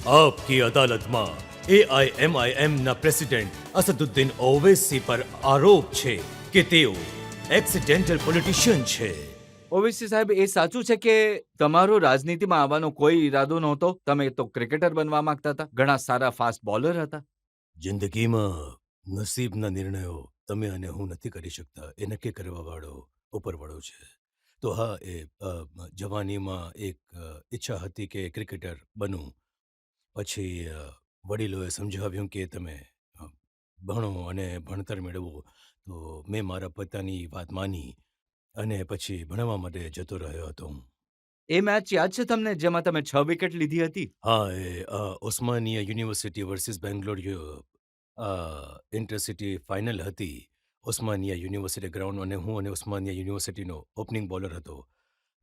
આપકી અદાલતમાં AIMIMના પ્રેસિડેન્ટ અસદુદ્દીન ઓવૈસી પર આરોપ છે કે તેઓ એક્સિડેન્ટલ પોલિટિશિયન છે. ઓવેસી સાહેબ, એ સાચું છે કે તમારો રાજનીતિમાં આવવાનો કોઈ ઈરાદો નહોતો? તમે તો ક્રિકેટર બનવા માંગતા હતા, ઘણા સારા ફાસ્ટ બોલર હતા. જિંદગીમાં નસીબના નિર્ણયો તમે અને હું નથી કરી શકતા, એ નક્કી કરવાવાળો ઉપરવાળો છે. તો હા, એ જવાનીમાં એક ઈચ્છા હતી કે ક્રિકેટર બનું. પછી વડીલોએ સમજાવ્યું કે તમે અ, ભણો અને ભણતર મેળવો. તો મેં મારા પિતાની વાત માની અને પછી ભણવા માટે જતો રહ્યો હતો હું. એ મેચ યાદ છે તમને, જેમાં તમે 6 વિકેટ લીધી હતી? હા, એ Osmania university versus Bangalore intercity final હતી. ઓસ્માનિયા યુનિવર્સિટી ગ્રાઉન્ડ અને હું અને ઓસ્માનિયા યુનિવર્સિટીનો ઓપનિંગ બોલર હતો.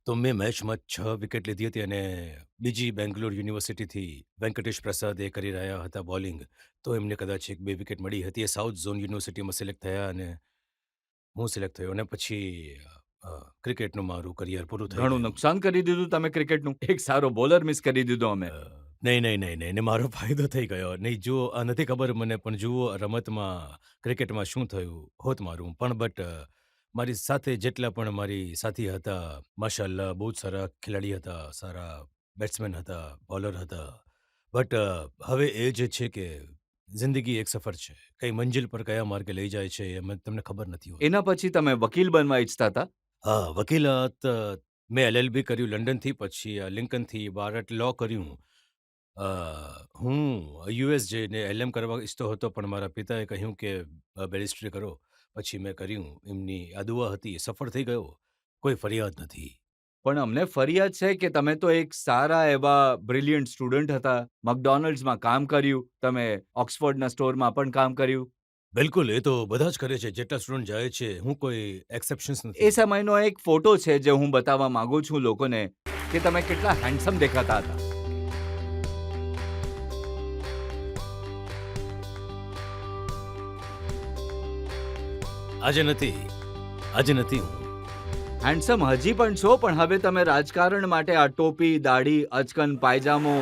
તો મેં મેચમાં 6 વિકેટ લીધી હતી અને બીજી બેંગ્લોર યુનિવર્સિટીથી વેંકટેશ પ્રસાદ એ કરી રહ્યા હતા બોલિંગ. તો એમને કદાચ 1-2 વિકેટ મળી હતી. એ સાઉથ ઝોન યુનિવર્સિટીમાં સિલેક્ટ થયા અને હું સિલેક્ટ થયો અને પછી ક્રિકેટનું મારું કરિયર પૂરું થઈ ઘણું ગયું. નુકસાન કરી દીધું તમે ક્રિકેટનું. એક સારો બોલર મિસ કરી દીધો અમે. નહીં, નહીં, નહીં, નહીં. ને મારો ફાયદો થઈ ગયો. નહીં જુઓ, નથી ખબર મને, પણ જુઓ રમતમાં, ક્રિકેટમાં શું થયું હોત મારું. પણ મારી સાથે જેટલા પણ મારી સાથી હતા, માશાઅલ્લાહ બહુ જ સારા ખેલાડી હતા, સારા બેટ્સમેન હતા, બોલર હતા. બટ હવે એ જે છે કે જિંદગી એક સફર છે. કઈ મંજિલ પર કયા માર્ગે લઈ જાય છે એ તમને ખબર નથી હોતી. એના પછી તમે વકીલ બનવા ઈચ્છતા હતા? હા, વકીલાત મેં LLB કર્યું લંડનથી, પછી લિંકનથી બારટ લો કર્યું. હું US જઈને LM કરવા ઈચ્છતો હતો, પણ મારા પિતાએ કહ્યું કે બેરિસ્ટ્રી કરો. પછી મેં કર્યું. એમની આ દુઆ હતી, સફળ થઈ ગયો. કોઈ ફરિયાદ નથી. પણ અમને ફરિયાદ છે કે તમે તો એક સારા એવા બ્રિલિયન્ટ સ્ટુડન્ટ હતા. મેકડોનલ્ડ્સમાં કામ કર્યું, તમે ઓક્સફોર્ડના સ્ટોરમાં પણ કામ કર્યું. બિલકુલ, એ તો બધા જ કરે છે. જેટલા સ્ટુડન્ટ જાય છે, હું કોઈ એક્સેપ્શન્સ એ નથી. સમયનો એક ફોટો છે જે હું બતાવવા માંગુ છું લોકોને, કે તમે કેટલા હેન્ડસમ દેખાતા હતા. આજે નથી. આજે નથી હું. હેન્ડસમ હજી પણ છો, પણ હવે તમે રાજકારણ માટે આ ટોપી, દાઢી, અચકન, પાયજામો.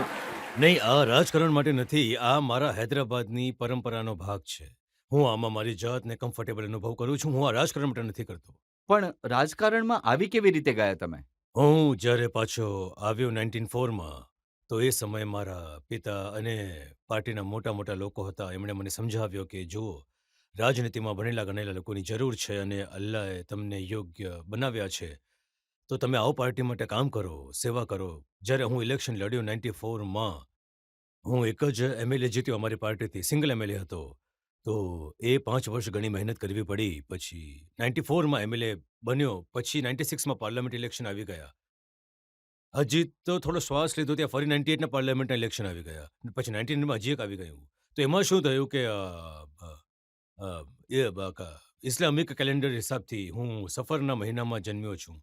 નહીં, આ રાજકારણ માટે નથી. આ મારા હૈદરાબાદની પરંપરાનો ભાગ છે. હું આમાં મારી જાતને કમ્ફર્ટેબલ અનુભવ કરું છું. હું આ રાજકારણ માટે નથી કરતો. પણ રાજકારણમાં આવી કેવી રીતે ગયા તમે? હું જ્યારે પાછો આવ્યો 1904માં, તો એ સમયે મારા પિતા અને પાર્ટીના મોટા-મોટા લોકો હતા. એમણે મને સમજાવ્યો કે જુઓ, રાજનીતિમાં ભણેલા ગણેલા લોકોની જરૂર છે અને અલ્લાહે તમને યોગ્ય બનાવ્યા છે. તો તમે આવો પાર્ટી માટે કામ કરો, સેવા કરો. જ્યારે હું ઇલેક્શન લડ્યો 94માં, હું એક જ MLA જીત્યો અમારી પાર્ટીથી, સિંગલ MLA હતો. તો એ 5 વર્ષ ઘણી મહેનત કરવી પડી. પછી 94માં MLA બન્યો. પછી 96માં પાર્લામેન્ટ ઇલેક્શન આવી ગયા. હજી તો થોડો શ્વાસ લીધો ત્યાં ફરી 98ના પાર્લામેન્ટના ઇલેક્શન આવી ગયા. પછી 99માં હજી એક આવી ગયું. તો એમાં શું થયું કે અ, એ ઇસ્લામિક કેલેન્ડર હિસાબથી હું સફરના મહિનામાં જન્મ્યો છું.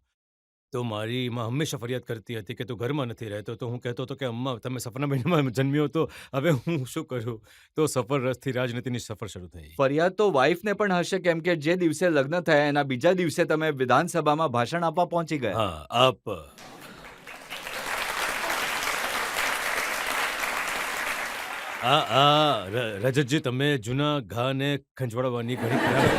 તો મારી માં હંમેશા ફરિયાદ કરતી હતી કે તું ઘરમાં નથી રહેતો. તો હું કહેતો હતો કે અમ્મા, તમે સફરના મહિનામાં જન્મ્યો, તો હવે હું શું કરું? તો સફર રસથી રાજનીતિની સફર શરૂ થઈ. ફરિયાદ તો વાઈફને પણ હશે, કેમ કે જે દિવસે લગ્ન થયા એના બીજા દિવસે તમે વિધાનસભામાં ભાષણ આપવા પહોંચી ગયા. હા, રજતજી, તમે જૂના ઘાને ખંજવાળવાની ઘણી ખરાબ.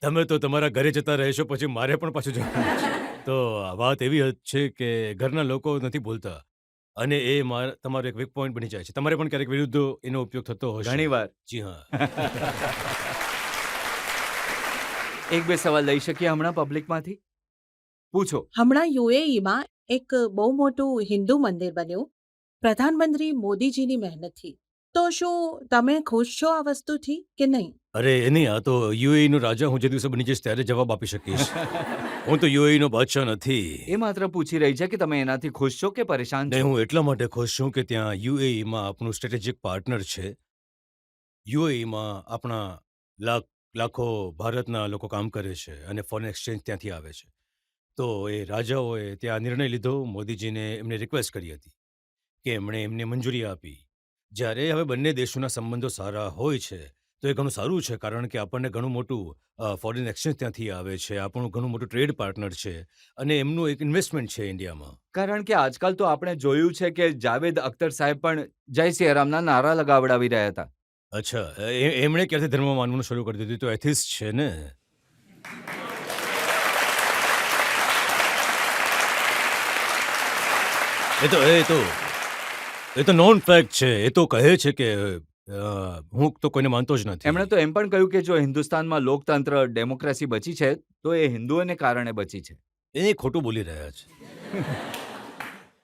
તમે તો તમારા ઘરે જતા રહેશો, પછી મારે પણ પાછું જવાનું છે. તો વાત એવી છે કે ઘરના લોકો નથી ભૂલતા અને એ તમારો એક વીક પોઈન્ટ બની જાય છે. તમારે પણ ક્યારેક વિરુદ્ધ એનો ઉપયોગ થતો હશે. ઘણીવાર. જી હા. એક બે સવાલ લઈ શકીએ હમણાં પબ્લિકમાંથી? પૂછો. હમણાં યુએઈમાં એક બહુ મોટું હિન્દુ મંદિર બન્યું પ્રધાનમંત્રી મોદીજીની મહેનતથી. તો શું તમે ખુશ છો આ વસ્તુથી કે નહીં? અરે નહીં, આ તો યુએઈનો રાજા હું જે દિવસે બની જઈશ ત્યારે જવાબ આપી શકીશ. હું તો યુએઈનો બાદશાહ નથી. એ માત્ર પૂછી રહી છે કે તમે એનાથી ખુશ છો કે પરેશાન નહીં, છો? હું એટલા માટે ખુશ છું કે ત્યાં યુએઈમાં આપણું સ્ટ્રેટેજિક પાર્ટનર છે. યુએઈમાં આપણા લાખો ભારતના લોકો કામ કરે છે અને ફોરેન એક્સચેન્જ ત્યાંથી આવે છે. તો એ રાજાઓએ ત્યાં નિર્ણય લીધો. મોદીજીને એમને રિક્વેસ્ટ કરી હતી કે એમણે એમને મંજૂરી આપી. જ્યારે હવે બંને દેશોના સંબંધો સારા હોય છે, તો એ ઘણું સારું છે કારણ કે આપણને ઘણું મોટું ફોરેન એક્સચેન્જ ત્યાંથી આવે છે. આપણું ઘણું મોટું ટ્રેડ પાર્ટનર છે અને એમનું એક ઇન્વેસ્ટમેન્ટ છે ઇન્ડિયામાં. કારણ કે આજકાલ તો આપણે જોયું છે કે જાવેદ અખ્તર સાહેબ પણ જય સિયારામના નારા લગાવડાવી રહ્યા હતા. અચ્છા, એમણે ક્યારથી ધર્મ માનવાનું શરૂ કરી દીધું? એ તો એથિસ્ટ છે ને? એ તો એ તો એ તો નોન ફેક્ટ છે. એ તો કહે છે કે હું તો કોઈને માનતો જ નથી. એમણે તો એમ પણ કહ્યું કે જો હિન્દુસ્તાનમાં લોકતંત્ર, ડેમોક્રેસી બચી છે, તો એ હિન્દુઓને કારણે બચી છે. એ ખોટું બોલી રહ્યા છે.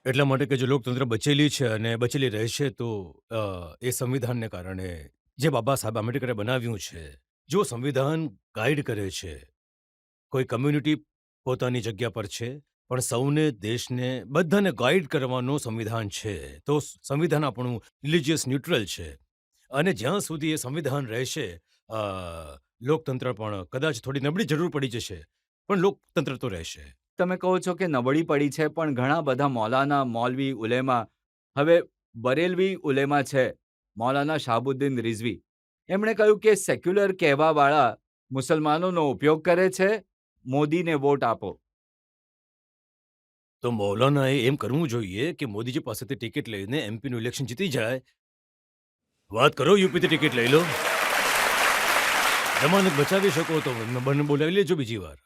એટલા માટે કે જો લોકતંત્ર બચેલી છે અને બચેલી રહેશે તો એ સંવિધાનને કારણે જે બાબા સાહેબ આંબેડકરે બનાવ્યું છે, જો સંવિધાન ગાઈડ કરે છે, કોઈ કમ્યુનિટી પોતાની જગ્યા પર છે, પણ સૌને, દેશને, બધાને ગાઈડ કરવાનું સંવિધાન છે. તો સંવિધાન આપણું રિલિજિયસ ન્યુટ્રલ છે અને જ્યાં સુધી એ સંવિધાન રહેશે, અ, લોકતંત્ર પણ કદાચ થોડી નબળી જરૂર પડી જશે, પણ લોકતંત્ર તો રહેશે. તમે કહો છો કે નબળી પડી છે, પણ ઘણા બધા મૌલાના, મૌલવી, ઉલેમા, હવે બરેલવી ઉલેમા છે, મૌલાના શાહબુદ્દીન રિઝવી. એમણે કહ્યું કે સેક્યુલર કહેવાવાળા મુસલમાનોનો ઉપયોગ કરે છે, મોદીને વોટ આપો. તો મૌલાનાએ એમ કરવું જોઈએ કે મોદીજી પાસેથી ટિકિટ લઈને એમપીનું ઇલેક્શન જીતી જાય. વાત કરો, યુપીથી ટિકિટ લઈ લો. જમાનત બચાવી શકો તો બંને બોલાવી લેજો બીજી વાર.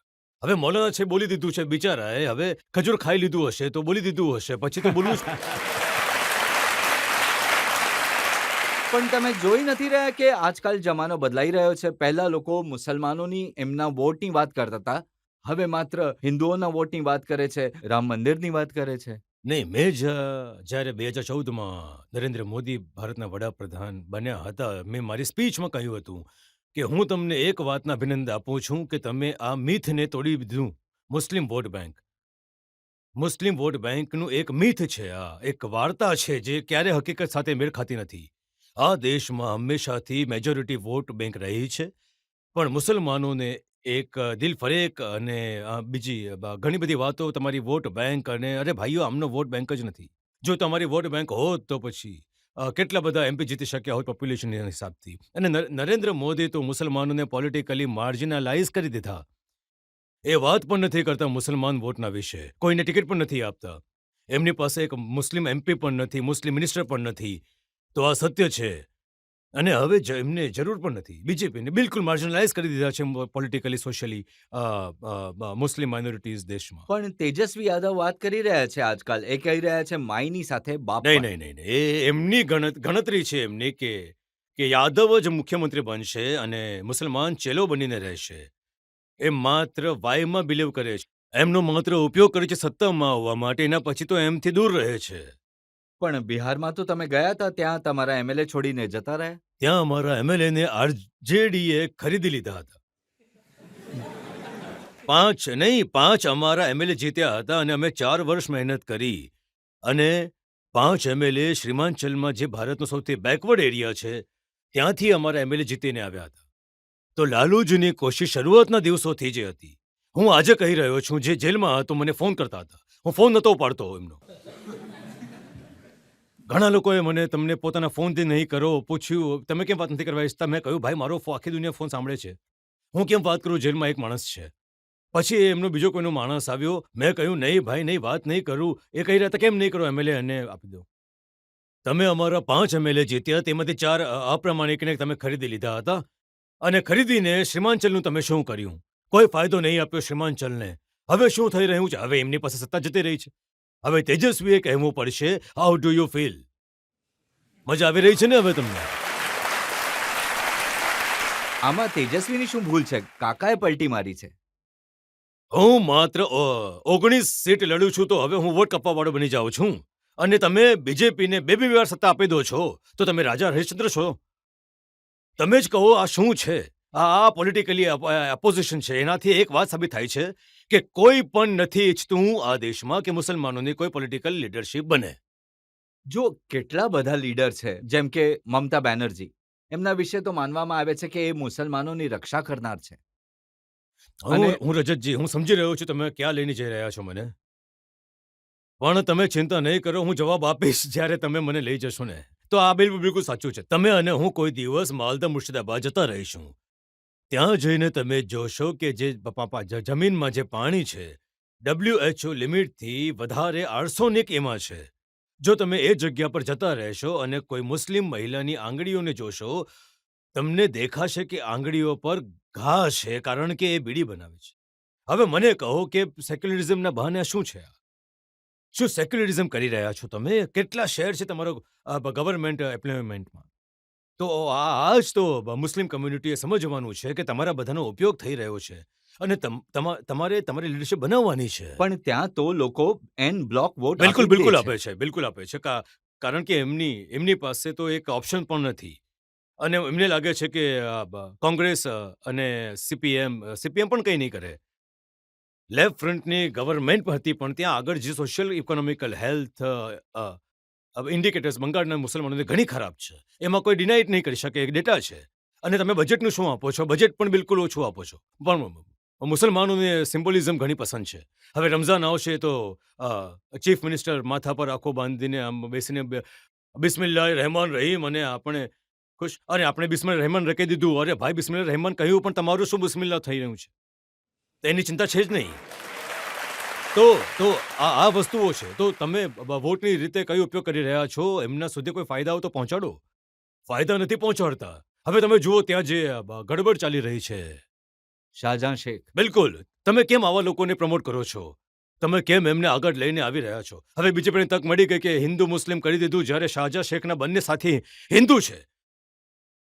હવે મૌલાના છે, બોલી દીધું છે બિચારાએ. હવે ખજૂર ખાઈ લીધું હશે તો બોલી દીધું હશે, પછી તો બોલવું જ. પણ તમે જોઈ નથી રહ્યા કે આજકાલ જમાનો બદલાઈ રહ્યો છે. પહેલા લોકો મુસલમાનોની એમના વોટની વાત કરતા હતા, હવે માત્ર હિન્દુઓના વોટની વાત કરે છે, રામ મંદિરની વાત કરે છે. નહીં, મેં જ્યારે 2014માં નરેન્દ્ર મોદી ભારતના વડાપ્રધાન બન્યા હતા, મેં મારી સ્પીચમાં કહ્યું હતું કે હું તમને એક વાતના અભિનંદન આપું છું કે તમે આ મિથને તોડી દીધું. મુસ્લિમ વોટ બેંક. મુસ્લિમ વોટ બેંકનું એક મિથ છે, આ એક વાર્તા છે જે ક્યારે હકીકત સાથે મેળ ખાતી નથી. આ દેશમાં હંમેશાથી મેજોરિટી વોટ બેંક રહી છે, પણ મુસલમાનોને એક દિલફરેક અને બીજી ઘણી બધી વાતો તમારી વોટ બેંક અને અરે ભાઈઓ, આમનો વોટ બેંક જ નથી. જો તમારી વોટ બેંક હોત તો પછી કેટલા બધા એમપી જીતી શક્યા હોત પોપ્યુલેશનના હિસાબથી. અને નરેન્દ્ર મોદી તો મુસલમાનોને પોલિટિકલી માર્જિનલાઇઝ કરી દીધા. એ વાત પણ નથી કરતા મુસલમાન વોટના વિશે. કોઈને ટિકિટ પણ નથી આપતા. એમની પાસે એક મુસ્લિમ એમપી પણ નથી, મુસ્લિમ મિનિસ્ટર પણ નથી. તો આ સત્ય છે. અને હવે એમને જરૂર પણ નથી. બીજેપીને બિલકુલ માર્જિનલાઇઝ કરી દીધા છે પોલિટિકલી, સોશિયલી મુસ્લિમ માઇનોરિટીઝ દેશમાં. પણ તેજસ્વી યાદવ વાત કરી રહ્યા છે આજકાલ. એ કહી રહ્યા છે માયની સાથે બાપ નહીં, પણ. નહીં, નહીં, નહીં. એ એમની ગણતરી છે એમની કે યાદવ જ મુખ્યમંત્રી બનશે અને મુસલમાન ચેલો બનીને રહેશે. એ માત્ર વાયમાં બિલીવ કરે છે. એમનો માત્ર ઉપયોગ કરે છે સત્તામાં આવવા માટે, એના પછી તો એમથી દૂર રહે છે. પણ બિહારમાં તો તમે ગયા હતા, ત્યાં તમારા એમએલએ છોડીને જતા રહ્યા. ત્યાં અમારા એમએલએને આરજેડીએ ખરીદી લીધા હતા. 5 અમારા એમએલએ જીત્યા હતા અને અમે 4 વર્ષ મહેનત કરી અને 5 એમએલએ શ્રીમાંચલમાં, જે ભારતનો સૌથી બેકવર્ડ એરિયા છે, ત્યાંથી અમારા એમએલએ જીતીને આવ્યા હતા. તો લાલુજીની કોશિશ શરૂઆતના દિવસોથી જ હતી. હું આજે કહી રહ્યો છું, જે જેલમાં હતો મને ફોન કરતા હતા. હું ફોન નહોતો ઉપાડતો એમનો. ઘણા લોકોએ મને તમને પોતાના ફોનથી નહીં કરો પૂછ્યું, તમે કેમ વાત નથી કરવા ઈચ્છતા? મેં કહ્યું, ભાઈ મારો આખી દુનિયા ફોન સાંભળે છે. હું કેમ વાત કરું? જેલમાં એક માણસ છે. પછી એમનો બીજો કોઈનો માણસ આવ્યો. મેં કહ્યું, નહીં ભાઈ નહીં, વાત નહીં કરું. એ કહી રહ્યા હતા, કેમ નહીં કરો? એમએલએ અને આપી દો. તમે અમારા 5 એમએલએ જીત્યા, તેમાંથી 4 અપ્રામાણિકને તમે ખરીદી લીધા હતા અને ખરીદીને શ્રીમાંચલનું તમે શું કર્યું? કોઈ ફાયદો નહીં આપ્યો શ્રીમાંચલને. હવે શું થઈ રહ્યું છે? હવે એમની પાસે સત્તા જતી રહી છે. હવે તેજસ્વીએ કહેવું પડશે, હાઉ ડુ યુ ફીલ? મજા આવી રહી છે ને હવે તમને? આમાં તેજસ્વીની શું ભૂલ છે? કાકાએ પલટી મારી છે. હું માત્ર 19 સીટ લડું છું તો હવે હું વોટ કપાવવાળો બની જાઉં છું અને તમે બીજેપીને બે વાર સત્તા આપી દો છો તો તમે રાજા હરિશ્ચંદ્ર છો? તમે જ કહો, આ શું છે? આ પોલિટિકલી અપોઝિશન છે. એનાથી એક વાત સાબિત થાય છે કે કોઈ પણ નથી ઈચ્છતું આ દેશમાં કે મુસલમાનોની કોઈ પોલિટિકલ લીડરશિપ બને. જો કેટલા બધા લીડર છે, જેમ કે મમતા બેનર્જી, એમના વિશે તો માનવામાં આવે છે કે એ મુસલમાનોની રક્ષા કરનાર છે. હું રજતજી, હું સમજી રહ્યો છું તમે ક્યાં લઈને જઈ રહ્યા છો મને, પણ તમે ચિંતા નહીં કરો, હું જવાબ આપીશ જ્યારે તમે મને લઈ જશો ને. તો આ બિલકુલ સાચું છે. તમે અને હું કોઈ દિવસ માલદા મુર્શિદાબાદ જતા રહીશું. ત્યાં જઈને તમે જોશો કે જે જમીનમાં જે પાણી છે, WHO લિમિટથી વધારે આર્સેનિક એમાં છે. જો તમે એ જગ્યા પર જતા રહેશો અને કોઈ મુસ્લિમ મહિલાની આંગળીઓને જોશો, તમને દેખાશે કે આંગળીઓ પર ઘા છે, કારણ કે એ બીડી બનાવે છે. હવે મને કહો કે સેક્યુલરિઝમના બહાને આ શું છે આ? શું સેક્યુલરિઝમ કરી રહ્યા છો તમે? કેટલા શેર છે તમારો ગવર્નમેન્ટ એમ્પ્લોયમેન્ટમાં? તો આ જ તો મુસ્લિમ કમ્યુનિટીએ સમજવાનું છે કે તમારા બધાનો ઉપયોગ થઈ રહ્યો છે અને તમારે તમારી લીડરશિપ બનાવવાની છે. પણ ત્યાં તો લોકો એન બ્લોક વોટ બિલકુલ, આપી જ બિલકુલ દે આપે છે. છે, બિલકુલ આપે છે. કારણ કે એમની પાસે તો એક ઓપ્શન પણ નથી અને એમને લાગે છે કે કોંગ્રેસ અને સીપીએમ પણ કંઈ નહીં કરે. લેફ્ટ ફ્રન્ટની ગવર્નમેન્ટ હતી, પણ ત્યાં આગળ જે સોશિયલ, ઇકોનોમિકલ, હેલ્થ ઇન્ડિકેટર્સ બંગાળના મુસલમાનોને ઘણી ખરાબ છે. એમાં કોઈ ડિનાય જ નહીં કરી શકે, એક ડેટા છે. અને તમે બજેટનું શું આપો છો? બજેટ પણ બિલકુલ ઓછું આપો છો. પણ મુસલમાનોને સિમ્બોલિઝમ ઘણી પસંદ છે. હવે રમઝાન આવશે તો ચીફ મિનિસ્ટર માથા પર આંખો બાંધીને આમ બેસીને બિસ્મિલ્લાહ રહેમાન રહીમ, અને આપણે ખુશ, અને આપણે બિસ્મિલ્લાહ રહેમાન કહી દીધું. અરે ભાઈ, બિસ્મિલ્લાહ રહેમાન કહ્યું, પણ તમારું શું બિસ્મિલ્લાહ થઈ રહ્યું છે? તો એની ચિંતા છે જ નહીં. તો આ વસ્તુઓ છે. તો તમે વોટની રીતે કયો ઉપયોગ કરી રહ્યા છો, એમના સુધી કોઈ ફાયદાઓ તો પહોંચાડો. ફાયદા નથી પહોંચાડતા. હવે તમે જુઓ ત્યાં જે ગડબડ ચાલી રહી છે. શાહજહાં શેખ. બિલકુલ. તમે કેમ આવા લોકોને પ્રમોટ કરો છો? તમે કેમ એમને આગળ લઈને આવી રહ્યા છો? હવે બીજેપીને તક મળી ગઈ કે હિન્દુ મુસ્લિમ કરી દીધું, જ્યારે શાહજહાં શેખના બંને સાથી હિન્દુ છે.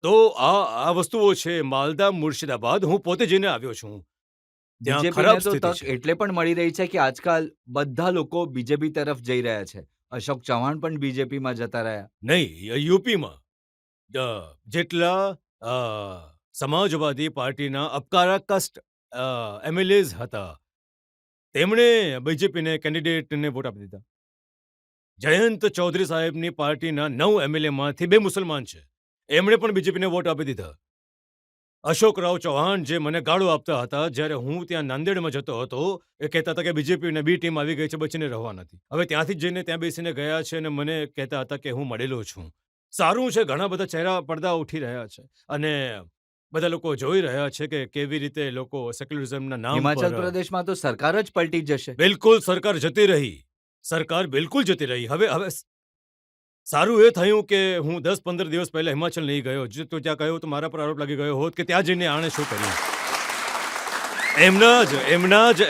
તો આ વસ્તુઓ છે. માલદા મુર્શિદાબાદ હું પોતે જઈને આવ્યો છું. ત્યાં બીજેપીને ખરાબ તો સ્થિતિ તક છે. એટલે પણ મળી રહી છે કે આજકાલ બધા લોકો બીજેપી તરફ જઈ રહ્યા છે. અશોક ચૌહાણ પણ બીજેપીમાં જતા રહ્યા. નહીં, યુપીમાં જેટલા સમાજવાદી પાર્ટીના અપકારાકસ્ટ એમએલએઝ હતા, તેમણે બીજેપીને કેન્ડિડેટને વોટ આપી દીધા. જયંત ચૌધરી સાહેબની પાર્ટીના 9 એમએલએમાંથી 2 મુસલમાન છે. એમણે પણ બીજેપીને વોટ આપી દીધા. અશોકરાવ ચૌહાણ જે મને ગાળો આપતા હતા જ્યારે હું ત્યાં નાંદેડમાં જતો હતો, એ કહેતા હતા કે બીજેપીને બી ટીમ આવી ગઈ છે, બચીને રહેવા નથી. હવે ત્યાંથી જ જઈને ત્યાં બેસીને ગયા છે અને મને કહેતા હતા કે હું મળેલો છું. સારું છે, ઘણા બધા ચહેરા પડદા ઉઠી રહ્યા છે અને બધા લોકો જોઈ રહ્યા છે કે કેવી રીતે લોકો સેક્યુલરિઝમના નામ હિમાચલ પર પ્રદેશમાં તો સરકાર જ પલટી જશે. બિલકુલ સરકાર જતી રહી. સરકાર બિલકુલ જતી રહી. હવે સારું એ થયું કે હું 10-15 દિવસ પહેલા હિમાચલ નહીં ગયો. જો તો ત્યાં ગયો તો મારા પર આરોપ લાગી ગયો હોત કે ત્યાં જઈને આણે શું કર્યું. એમના જ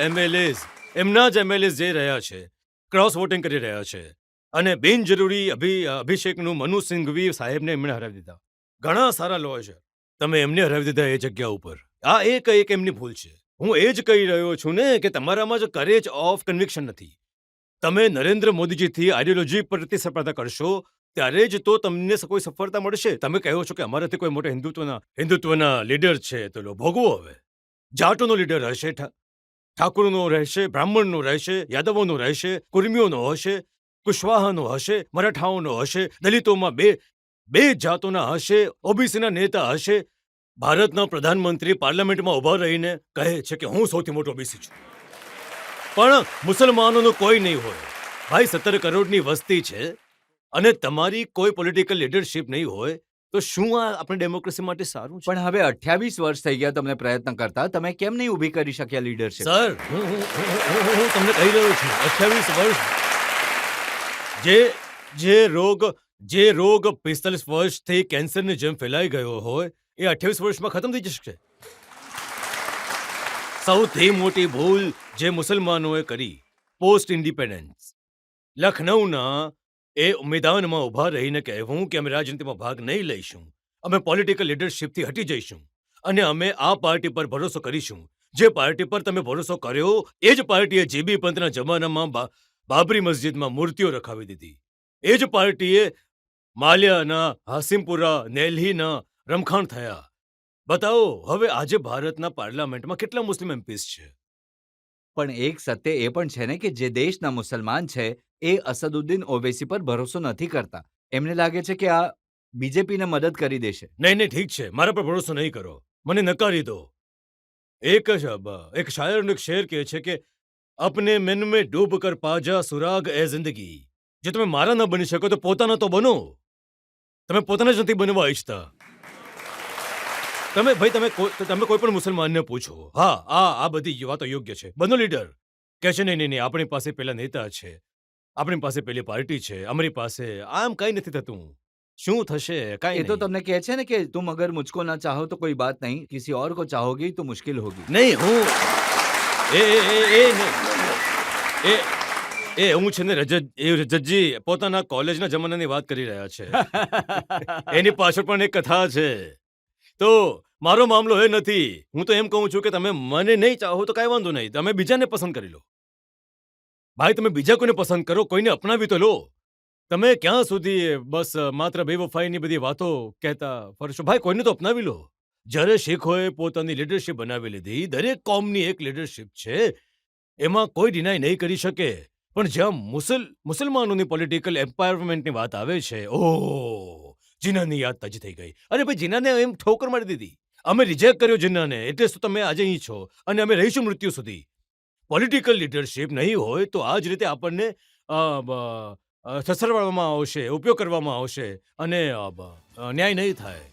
એમએલએઝ જઈ રહ્યા છે, ક્રોસ વોટિંગ કરી રહ્યા છે અને બિનજરૂરી અભિષેકનું મનુ સિંઘવી સાહેબને એમણે હરાવી દીધા. ઘણા સારા લોય છે, તમે એમને હરાવી દીધા એ જગ્યા ઉપર. આ એક એમની ભૂલ છે. હું એ જ કહી રહ્યો છું ને કે તમારામાં જ કરેજ ઓફ કન્વિક્શન નથી. તમે નરેન્દ્ર મોદીજીથી આઈડિયોલોજી પર પ્રતિસ્પર્ધા કરશો ત્યારે જ તો તમને કોઈ સફળતા મળશે. તમે કહો છો કે અમારાથી કોઈ મોટા હિન્દુત્વના લીડર છે, તો લો ભોગવો. હવે જાટોનો લીડર હશે, ઠાકુરનો રહેશે, બ્રાહ્મણનો રહેશે, યાદવોનો રહેશે, કુર્મીઓનો હશે, કુશવાહાનો હશે, મરાઠાઓનો હશે, દલિતોમાં બે જાતોના હશે, ઓબીસીના નેતા હશે. ભારતના પ્રધાનમંત્રી પાર્લામેન્ટમાં ઉભા રહીને કહે છે કે હું સૌથી મોટો ઓબીસી છું, પણ મુસલમાનોનું કોઈ નહીં હોય. ભાઈ, 17 કરોડની વસ્તી છે અને તમારી કોઈ પોલિટિકલ લીડરશિપ નહીં હોય તો શું આ આપણી ડેમોક્રેસી માટે સારું છે? પણ હવે 28 વર્ષ થઈ ગયા તમને પ્રયત્ન કરતા. તમે કેમ નહીં ઊભી કરી શક્યા લીડરશિપ? સર, હું તમને કહી રહ્યો છું, 28 વર્ષ જે રોગ 45 વર્ષથી કેન્સરની જેમ ફેલાઈ ગયો હોય એ 28 વર્ષમાં ખતમ થઈ જશે. સૌથી મોટી ભૂલ જે મુસલમાનોએ કરી પોસ્ટ ઇન્ડિપેન્ડન્સ, લખનૌના એ મેદાનમાં ઊભા રહીને કહેવું કે અમે રાજનીતિમાં ભાગ નહીં લઈશું, અમે પોલિટિકલ લીડરશિપથી હટી જઈશું અને અમે આ પાર્ટી પર ભરોસો કરીશું. જે પાર્ટી પર તમે ભરોસો કર્યો એ જ પાર્ટીએ જીબી પંતના જમાનામાં બાબરી મસ્જિદમાં મૂર્તિઓ રખાવી દીધી. એ જ પાર્ટીએ માલ્યાના, હાસિમપુરા, નેલ્હીના રમખાણ થયા. બતાવો હવે આજે ભારતના પાર્લામેન્ટમાં કેટલા મુસ્લિમ એમપીસ છે? પણ એક સત્ય એ પણ છે ને કે જે દેશના મુસલમાન છે એ અસદુદ્દીન ઓવૈસી પર ભરોસો નથી કરતા. એમને લાગે છે કે આ બીજેપીને મદદ કરી દેશે. નહીં, ઠીક છે, મારા પર ભરોસો નહીં કરો, મને નકારી દો. એક શાયરનો એક શેર કહે છે કે અપને મન મેં ડૂબ કર પાજા સુરાગ એ જિંદગી. જો તમે મારા ન બની શકો તો પોતાના તો બનો. તમે પોતાને જ નથી બનવા ઈચ્છતા. તમે ભાઈ તમે કોઈ પણ મુસલમાનને પૂછો, હા આ બધી વાતો યોગ્ય છે, બનો લીડર. કે છે નહીં, આપણી પાસે પેલા નેતા છે, આપણી પાસે પેલી પાર્ટી છે, અમારી પાસે આમ કઈ નથી થતું. શું થશે? કાંઈ ये तो નહીં. तुमने कहे छे ने कि तुम अगर मुझको ना चाहो तो कोई बात नहीं, किसी और को चाहोगी तो मुश्किल होगी. નહીં હું એ નહીં. હું છે ને રજતજી પોતાના કોલેજના જમાનાની વાત કરી રહ્યા છે. એની પાછળ પણ એક કથા છે. તો મારો મામલો એ નથી. હું તો એમ કહું છું કે તમે મને નહીં ચાહો તો કાંઈ વાંધો નહીં, તમે બીજાને પસંદ કરી લો. ભાઈ તમે બીજા કોઈને પસંદ કરો, કોઈને અપનાવી તો લો. તમે ક્યાં સુધી બસ માત્ર બેવફાઈની બધી વાતો કહેતા ફરશો? ભાઈ કોઈને તો અપનાવી લો. જ્યારે શીખોએ પોતાની લીડરશિપ બનાવી લીધી, દરેક કોમની એક લીડરશિપ છે, એમાં કોઈ ડિનાય નહીં કરી શકે. પણ જ્યાં મુસલમાનોની પોલિટિકલ એમ્પાવરમેન્ટની વાત આવે છે, ઓહ, જીનાની યાદ તાજી થઈ ગઈ. અરે ભાઈ જીનાને એમ ઠોકર મારી દીધી. અમે રિજેક્ટ કર્યો જીનાને, એટલે જ તો તમે આજે અહીં છો અને અમે રહીશું મૃત્યુ સુધી. પોલિટિકલ લીડરશિપ નહીં હોય તો આ જ રીતે આપણને સસરવામાં આવશે, ઉપયોગ કરવામાં આવશે અને ન્યાય નહીં થાય.